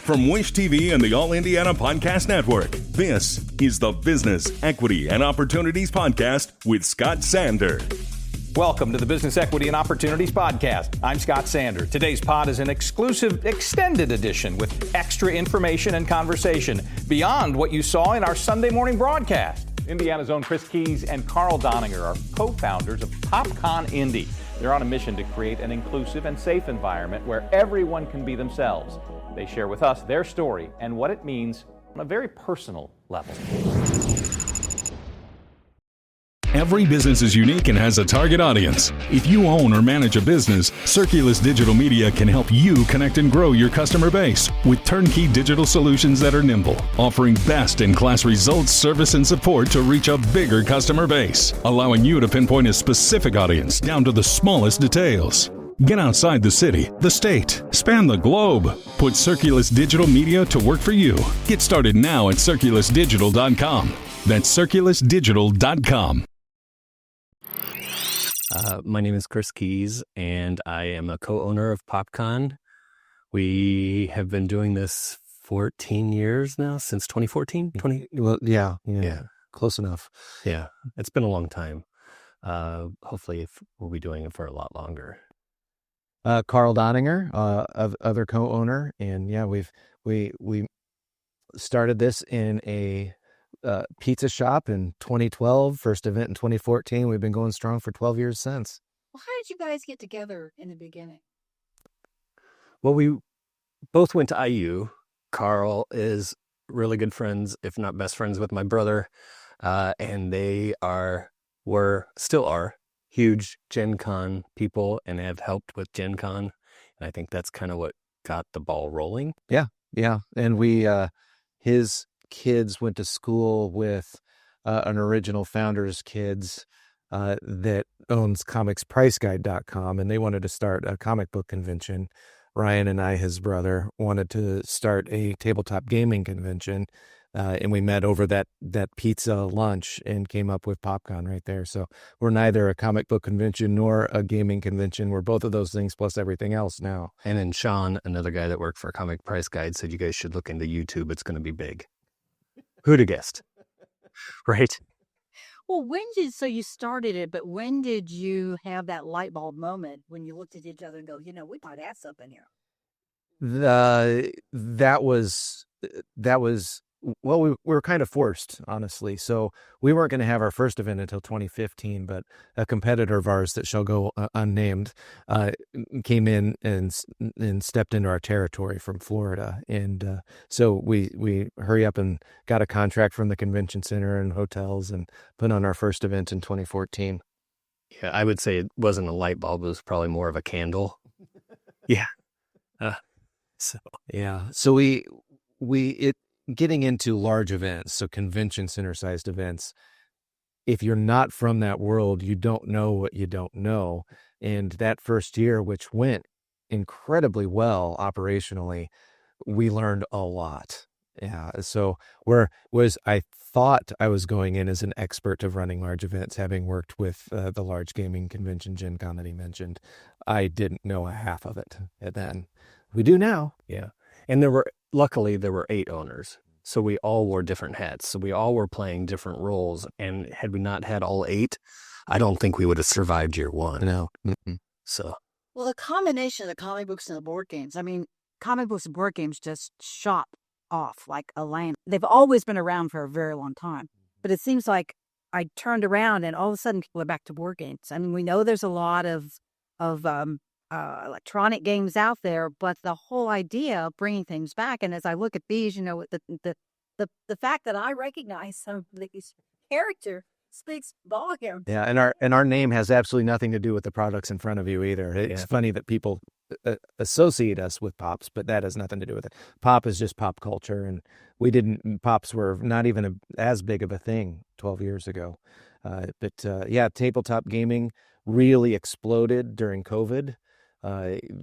From Wish TV and the All Indiana Podcast Network, this is the Business, Equity, and Opportunities Podcast with Scott Sander. Welcome to the Business, Equity, and Opportunities Podcast. I'm Scott Sander. Today's pod is an exclusive extended edition with extra information and conversation beyond what you saw in our Sunday morning broadcast. Indiana's own Kris Key and Doninger are co-founders of PopCon Indy. They're on a mission to create an inclusive and safe environment where everyone can be themselves. They share with us their story and what it means on a very personal level. Every business is unique and has a target audience. If you own or manage a business, Circulus Digital Media can help you connect and grow your customer base with turnkey digital solutions that are nimble, offering best-in-class results, service, and support to reach a bigger customer base, allowing you to pinpoint a specific audience down to the smallest details. Get outside the city, the state, span the globe. Put Circulus Digital Media to work for you. Get started now at circulusdigital.com. That's circulusdigital.com. My name is Kris Key, and I am a co-owner of PopCon. We have been doing this 14 years now, since 2014. Well, yeah, close enough. Yeah, it's been a long time. Hopefully, we'll be doing it for a lot longer. Carl Doninger, other co-owner, and yeah, we started this in a pizza shop in 2012, first event in 2014. We've been going strong for 12 years since. Well, how did you guys get together in the beginning? Well, we both went to IU. Carl is really good friends, if not best friends, with my brother, and they still are huge Gen Con people and have helped with Gen Con. And I think that's kind of what got the ball rolling. Yeah. And we, his kids went to school with an original founder's kids that owns comicspriceguide.com, and they wanted to start a comic book convention. Ryan and I, his brother, wanted to start a tabletop gaming convention, and we met over that pizza lunch and came up with PopCon right there. So we're neither a comic book convention nor a gaming convention. We're both of those things plus everything else now. And then Sean, another guy that worked for Comic Price Guide, said you guys should look into YouTube. It's going to be big. Who'd have guessed? Right? Well, so you started it, but when did you have that light bulb moment when you looked at each other and go, we might have something here? That was well, we were kind of forced, honestly. So we weren't going to have our first event until 2015, but a competitor of ours that shall go unnamed came in and stepped into our territory from Florida. And so we hurry up and got a contract from the convention center and hotels and put on our first event in 2014. Yeah, I would say it wasn't a light bulb. It was probably more of a candle. Yeah. So getting into large events, so convention center-sized events, if you're not from that world, you don't know what you don't know. And that first year, which went incredibly well operationally, we learned a lot. Yeah. So I thought I was going in as an expert of running large events, having worked with the large gaming convention Gen Con that he mentioned. I didn't know a half of it then. We do now. Yeah. And luckily there were 8 owners. So we all wore different hats. So we all were playing different roles. And had we not had all 8, I don't think we would have survived year 1. No. So. Well, the combination of the comic books and the board games, comic books and board games just shot off like a lamb. They've always been around for a very long time. But it seems like I turned around and all of a sudden people are back to board games. We know there's a lot of electronic games out there, but the whole idea of bringing things back, and as I look at these, the fact that I recognize some of these character speaks volume. Yeah, and our name has absolutely nothing to do with the products in front of you either. It's funny that people associate us with Pops, but that has nothing to do with it. Pop is just pop culture, and Pops were not even as big of a thing 12 years ago. But tabletop gaming really exploded during COVID.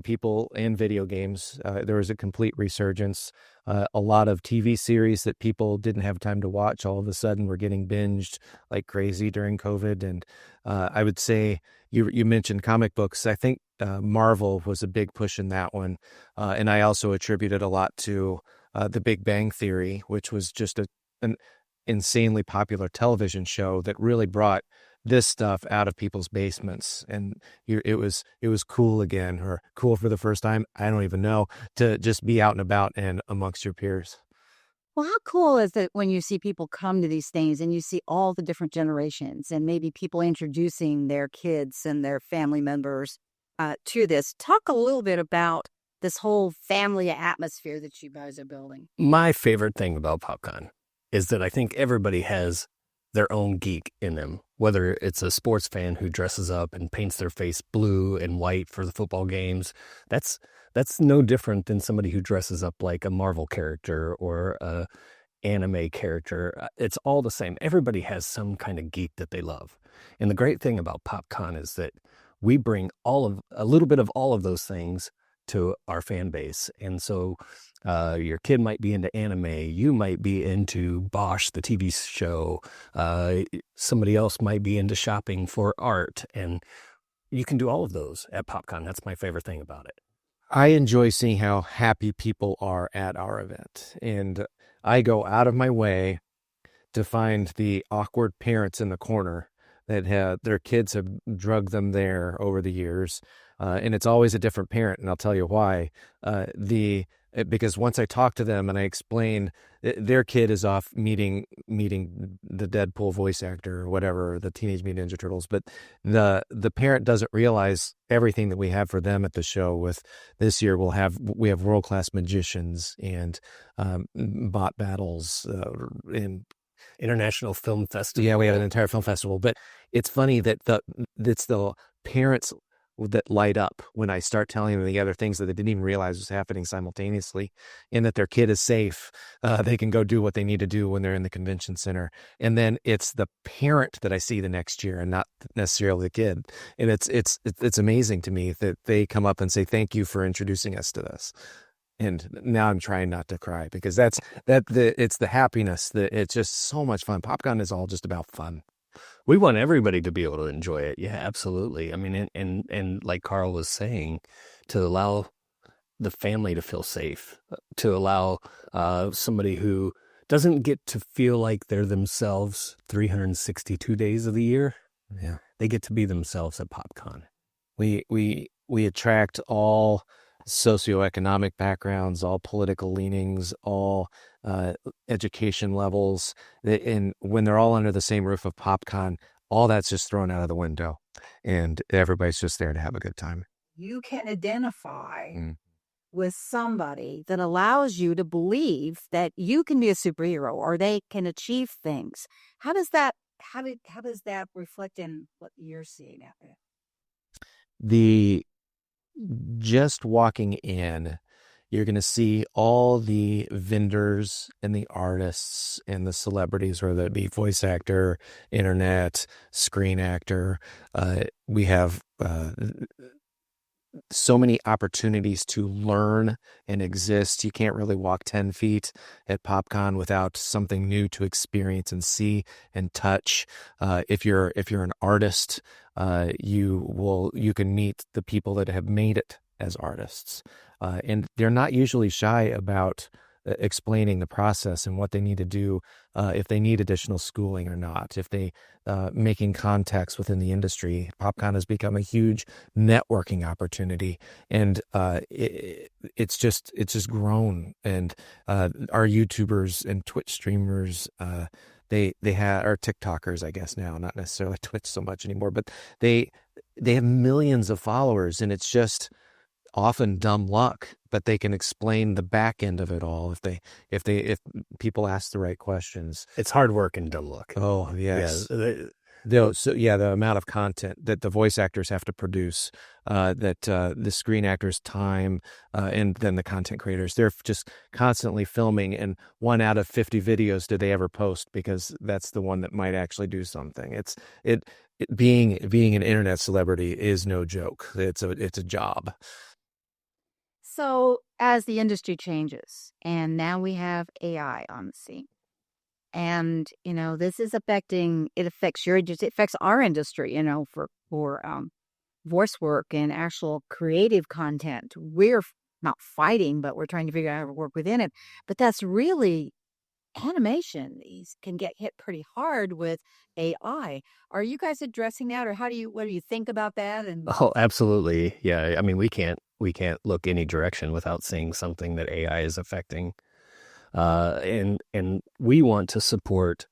people and video games. There was a complete resurgence. A lot of TV series that people didn't have time to watch all of a sudden were getting binged like crazy during COVID. And I would say you mentioned comic books. I think Marvel was a big push in that one. And I also attributed a lot to The Big Bang Theory, which was just an insanely popular television show that really brought this stuff out of people's basements. And it was cool again, or cool for the first time, I don't even know, to just be out and about and amongst your peers. Well, how cool is it when you see people come to these things and you see all the different generations and maybe people introducing their kids and their family members to this? Talk a little bit about this whole family atmosphere that you guys are building. My favorite thing about PopCon is that I think everybody has their own geek in them, whether it's a sports fan who dresses up and paints their face blue and white for the football games. That's no different than somebody who dresses up like a Marvel character or a anime character. It's all the same. Everybody has some kind of geek that they love. And the great thing about PopCon is that we bring a little bit of all of those things to our fan base. And so your kid might be into anime, you might be into Bosch, the TV show, somebody else might be into shopping for art, and you can do all of those at PopCon. That's my favorite thing about it. I enjoy seeing how happy people are at our event, and I go out of my way to find the awkward parents in the corner that their kids have drugged them there over the years. And it's always a different parent, and I'll tell you why. Because once I talk to them and I explain, their kid is off meeting the Deadpool voice actor or whatever, the Teenage Mutant Ninja Turtles, but the parent doesn't realize everything that we have for them at the show. With this year, we have world-class magicians and bot battles and International Film Festival. Yeah, we have an entire film festival. But it's funny that it's the parents that light up when I start telling them the other things that they didn't even realize was happening simultaneously, and that their kid is safe. They can go do what they need to do when they're in the convention center. And then it's the parent that I see the next year and not necessarily the kid. And it's amazing to me that they come up and say, "Thank you for introducing us to this." And now I'm trying not to cry, because it's the happiness that it's just so much fun. PopCon is all just about fun. We want everybody to be able to enjoy it. Yeah, absolutely. I mean, and like Carl was saying, to allow the family to feel safe, to allow somebody who doesn't get to feel like they're themselves 362 days of the year. Yeah, they get to be themselves at PopCon. We attract all socioeconomic backgrounds, all political leanings, all education levels. And when they're all under the same roof of PopCon, all that's just thrown out of the window, and everybody's just there to have a good time. You can identify with somebody that allows you to believe that you can be a superhero or they can achieve things. How does that reflect in what you're seeing out there? Just walking in, you're going to see all the vendors and the artists and the celebrities, whether it be voice actor, internet, screen actor. We have so many opportunities to learn and exist. You can't really walk 10 feet at PopCon without something new to experience and see and touch. If you're an artist, you can meet the people that have made it as artists, and they're not usually shy about explaining the process and what they need to do, if they need additional schooling or not, if they making contacts within the industry. PopCon has become a huge networking opportunity, and it's just grown. And our YouTubers and Twitch streamers, they are TikTokers, I guess now, not necessarily Twitch so much anymore, but they have millions of followers, and it's just often dumb luck, but they can explain the back end of it all if people ask the right questions. It's hard work and dumb luck. Oh yes. Yeah. The amount of content that the voice actors have to produce, that the screen actors' time, and then the content creators, they're just constantly filming, and 1 out of 50 videos do they ever post, because that's the one that might actually do something. being an internet celebrity is no joke. It's a job. So as the industry changes, and now we have AI on the scene, and this is it affects your industry, it affects our industry, for voice work and actual creative content. We're not fighting, but we're trying to figure out how to work within it. But that's really animation. These can get hit pretty hard with AI. Are you guys addressing that, or what do you think about that? And Oh, absolutely. Yeah. I mean, we can't look any direction without seeing something that AI is affecting. And we want to support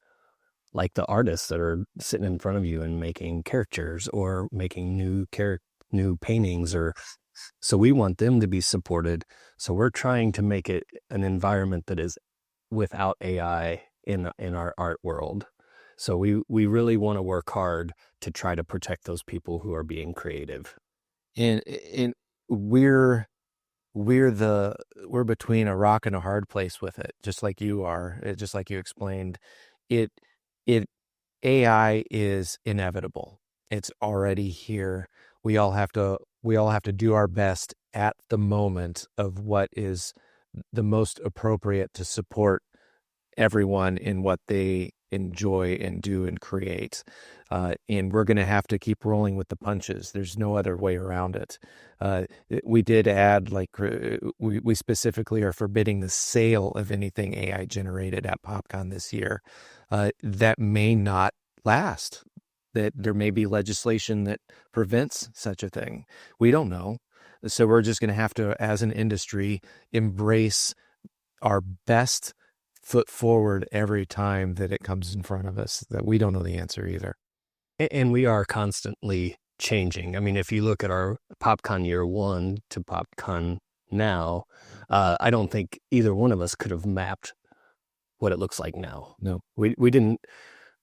like the artists that are sitting in front of you and making caricatures or making new paintings, so we want them to be supported. So we're trying to make it an environment that is without AI in our art world. So we really want to work hard to try to protect those people who are being creative. And we're between a rock and a hard place with it, just like you are, just like you explained. It AI is inevitable. It's already here. We all have to do our best at the moment of what is the most appropriate to support everyone in what they enjoy and do and create. And we're going to have to keep rolling with the punches. There's no other way around it. We did add, we specifically are forbidding the sale of anything AI generated at PopCon this year. That may not last. That there may be legislation that prevents such a thing. We don't know. So we're just going to have to, as an industry, embrace our best foot forward every time that it comes in front of us, that we don't know the answer either. And we are constantly changing. I mean, if you look at our PopCon year 1 to PopCon now, I don't think either one of us could have mapped what it looks like now. No. We didn't,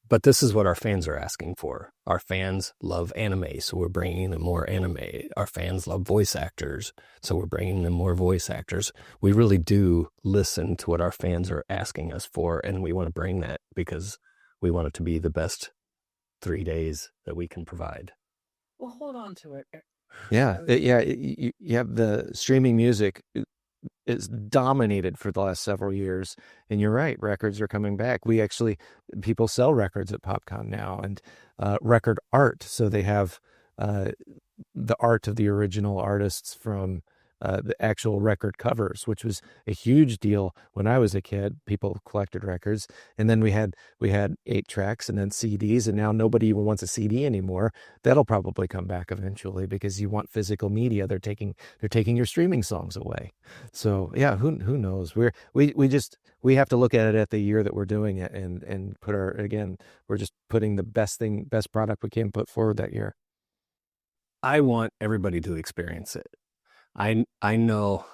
but this is what our fans are asking for. Our fans love anime, so we're bringing them more anime. Our fans love voice actors, so we're bringing them more voice actors. We really do listen to what our fans are asking us for, and we want to bring that because we want it to be the best 3 days that we can provide. Well, hold on to it. Yeah. You have the streaming music is dominated for the last several years. And you're right, records are coming back. People sell records at PopCon now, and record art. So they have the art of the original artists from the actual record covers, which was a huge deal when I was a kid. People collected records, and then we had 8 tracks and then CDs, and now nobody even wants a CD anymore. That'll probably come back eventually because you want physical media. They're taking your streaming songs away. So yeah, who knows? We have to look at it at the year that we're doing it and we're just putting the best product we can put forward that year. I want everybody to experience it. I know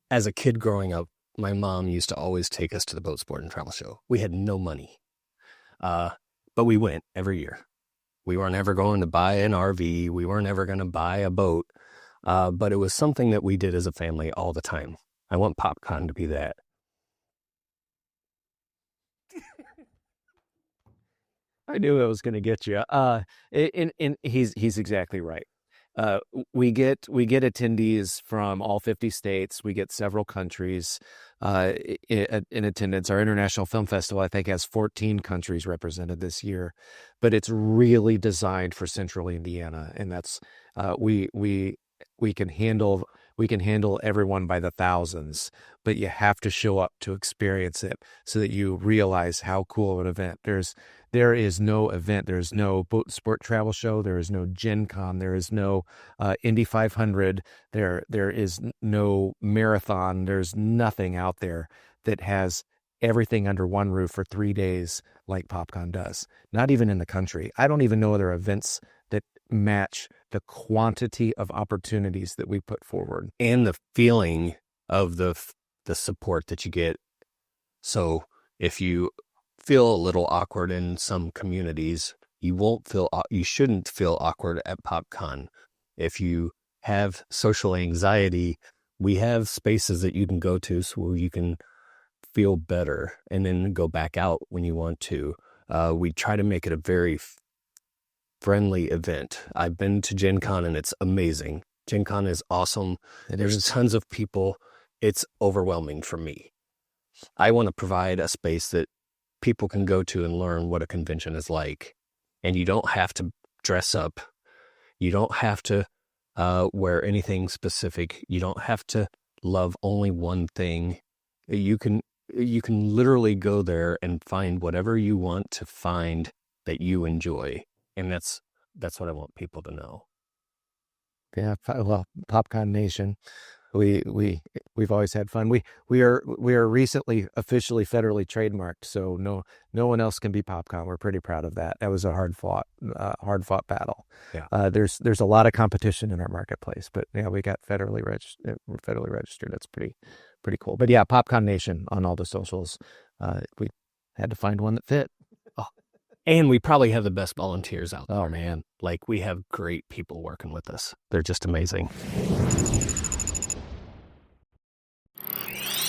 as a kid growing up, my mom used to always take us to the Boat Sport and Travel Show. We had no money, but we went every year. We weren't ever going to buy an RV. We weren't ever going to buy a boat, but it was something that we did as a family all the time. I want PopCon to be that. I knew I was going to get you. And he's exactly right. We get attendees from all 50 states. We get several countries in attendance. Our International Film Festival, I think, has 14 countries represented this year, but it's really designed for Central Indiana, and that's we can handle everyone by the thousands, but you have to show up to experience it so that you realize how cool of an event. There is no event. There's no boat sport travel show. There is no Gen Con. There is no Indy 500. There is no marathon. There's nothing out there that has everything under one roof for 3 days like PopCon does. Not even in the country. I don't even know other events that match the quantity of opportunities that we put forward. And the feeling of the support that you get. So if you feel a little awkward in some communities, you shouldn't feel awkward at PopCon. If you have social anxiety, we have spaces that you can go to so you can feel better and then go back out when you want to. We try to make it a very friendly event. I've been to Gen Con and it's amazing. Gen Con is awesome. There's tons of people. It's overwhelming for me. I want to provide a space that people can go to and learn what a convention is like. And you don't have to dress up. You don't have to wear anything specific. You don't have to love only one thing. You can literally go there and find whatever you want to find that you enjoy. And that's what I want people to know. Yeah, well, PopCon Nation, we've always had fun. We are recently officially federally trademarked, so no one else can be PopCon. We're pretty proud of that. That was a hard fought battle. Yeah. There's a lot of competition in our marketplace, but yeah, we got federally registered. That's pretty cool. But yeah, PopCon Nation on all the socials. We had to find one that fit. And we probably have the best volunteers out there. Oh man, like we have great people working with us. They're just amazing.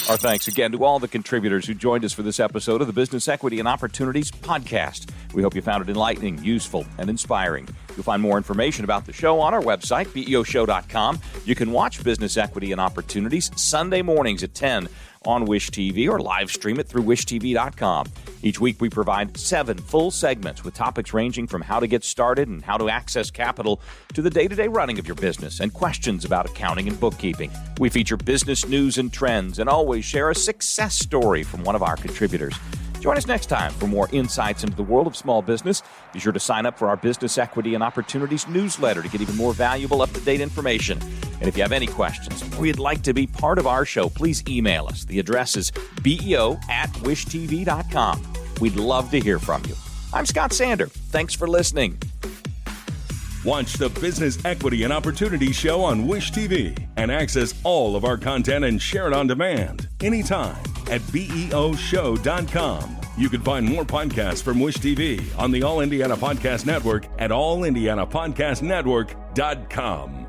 Our thanks again to all the contributors who joined us for this episode of the Business Equity and Opportunities podcast. We hope you found it enlightening, useful, and inspiring. You'll find more information about the show on our website, beoshow.com. You can watch Business Equity and Opportunities Sunday mornings at 10 on Wish TV or live stream it through wishtv.com. Each week we provide 7 full segments with topics ranging from how to get started and how to access capital to the day-to-day running of your business and questions about accounting and bookkeeping. We feature business news and trends and always share a success story from one of our contributors. Join us next time for more insights into the world of small business. Be sure to sign up for our Business Equity and Opportunities newsletter to get even more valuable, up-to-date information. And if you have any questions or you'd like to be part of our show, please email us. The address is beo@wishtv.com. We'd love to hear from you. I'm Scott Sander. Thanks for listening. Watch the Business Equity and Opportunity Show on Wish TV and access all of our content and share it on demand anytime at beoshow.com. You can find more podcasts from Wish TV on the All Indiana Podcast Network at allindianapodcastnetwork.com.